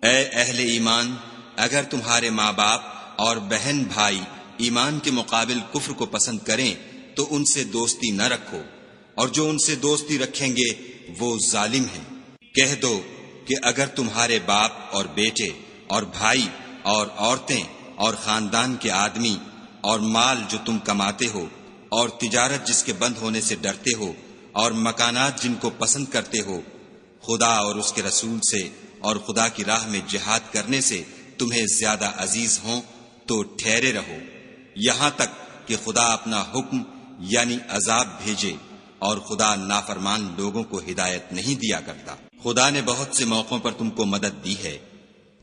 اے اہل ایمان، اگر تمہارے ماں باپ اور بہن بھائی ایمان کے مقابل کفر کو پسند کریں تو ان سے دوستی نہ رکھو، اور جو ان سے دوستی رکھیں گے وہ ظالم ہیں۔ کہہ دو کہ اگر تمہارے باپ اور بیٹے اور بھائی اور عورتیں اور خاندان کے آدمی اور مال جو تم کماتے ہو اور تجارت جس کے بند ہونے سے ڈرتے ہو اور مکانات جن کو پسند کرتے ہو، خدا اور اس کے رسول سے اور خدا کی راہ میں جہاد کرنے سے تمہیں زیادہ عزیز ہوں تو ٹھہرے رہو، یہاں تک کہ خدا اپنا حکم یعنی عذاب بھیجے، اور خدا نافرمان لوگوں کو ہدایت نہیں دیا کرتا۔ خدا نے بہت سے موقعوں پر تم کو مدد دی ہے،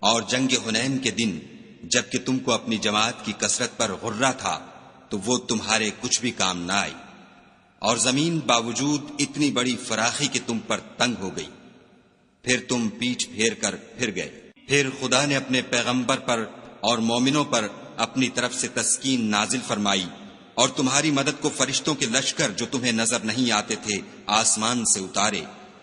اور جنگ حنین کے دن جب کہ تم کو اپنی جماعت کی کثرت پر غرہ تھا تو وہ تمہارے کچھ بھی کام نہ آئی، اور زمین باوجود اتنی بڑی فراخی کہ تم پر تنگ ہو گئی، پھر تم پیٹھ پھیر کر پھر گئے۔ پھر خدا نے اپنے پیغمبر پر اور مومنوں پر اپنی طرف سے تسکین نازل فرمائی، اور تمہاری مدد کو فرشتوں کے لشکر جو تمہیں نظر نہیں آتے تھے آسمان سے اتارے،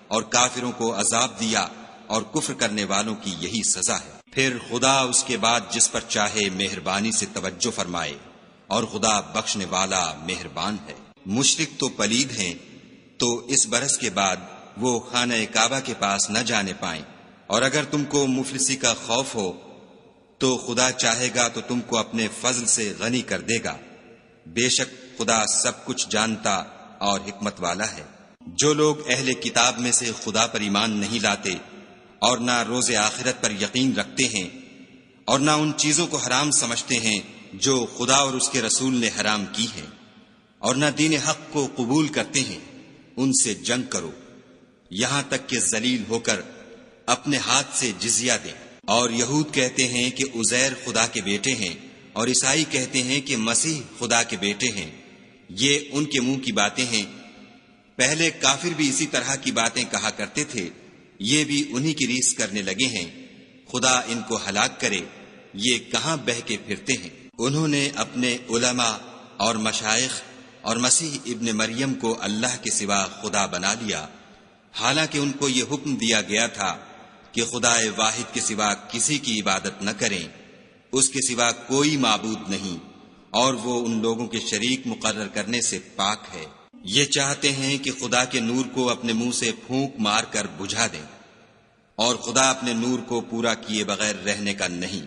اور کافروں کو عذاب دیا، اور کفر کرنے والوں کی یہی سزا ہے۔ پھر خدا اس کے بعد جس پر چاہے مہربانی سے توجہ فرمائے، اور خدا بخشنے والا مہربان ہے۔ مشرک تو پلید ہیں، تو اس برس کے بعد وہ خانہ کعبہ کے پاس نہ جانے پائیں، اور اگر تم کو مفلسی کا خوف ہو تو خدا چاہے گا تو تم کو اپنے فضل سے غنی کر دے گا، بے شک خدا سب کچھ جانتا اور حکمت والا ہے۔ جو لوگ اہل کتاب میں سے خدا پر ایمان نہیں لاتے اور نہ روز آخرت پر یقین رکھتے ہیں، اور نہ ان چیزوں کو حرام سمجھتے ہیں جو خدا اور اس کے رسول نے حرام کی ہیں، اور نہ دین حق کو قبول کرتے ہیں، ان سے جنگ کرو یہاں تک کہ ذلیل ہو کر اپنے ہاتھ سے جزیہ دیں۔ اور یہود کہتے ہیں کہ عزیر خدا کے بیٹے ہیں، اور عیسائی کہتے ہیں کہ مسیح خدا کے بیٹے ہیں، یہ ان کے منہ کی باتیں ہیں۔ پہلے کافر بھی اسی طرح کی باتیں کہا کرتے تھے، یہ بھی انہی کی ریس کرنے لگے ہیں، خدا ان کو ہلاک کرے، یہ کہاں بہہ کے پھرتے ہیں۔ انہوں نے اپنے علماء اور مشائخ اور مسیح ابن مریم کو اللہ کے سوا خدا بنا لیا، حالانکہ ان کو یہ حکم دیا گیا تھا کہ خدا واحد کے سوا کسی کی عبادت نہ کریں، اس کے سوا کوئی معبود نہیں، اور وہ ان لوگوں کے شریک مقرر کرنے سے پاک ہے۔ یہ چاہتے ہیں کہ خدا کے نور کو اپنے منہ سے پھونک مار کر بجھا دیں، اور خدا اپنے نور کو پورا کیے بغیر رہنے کا نہیں۔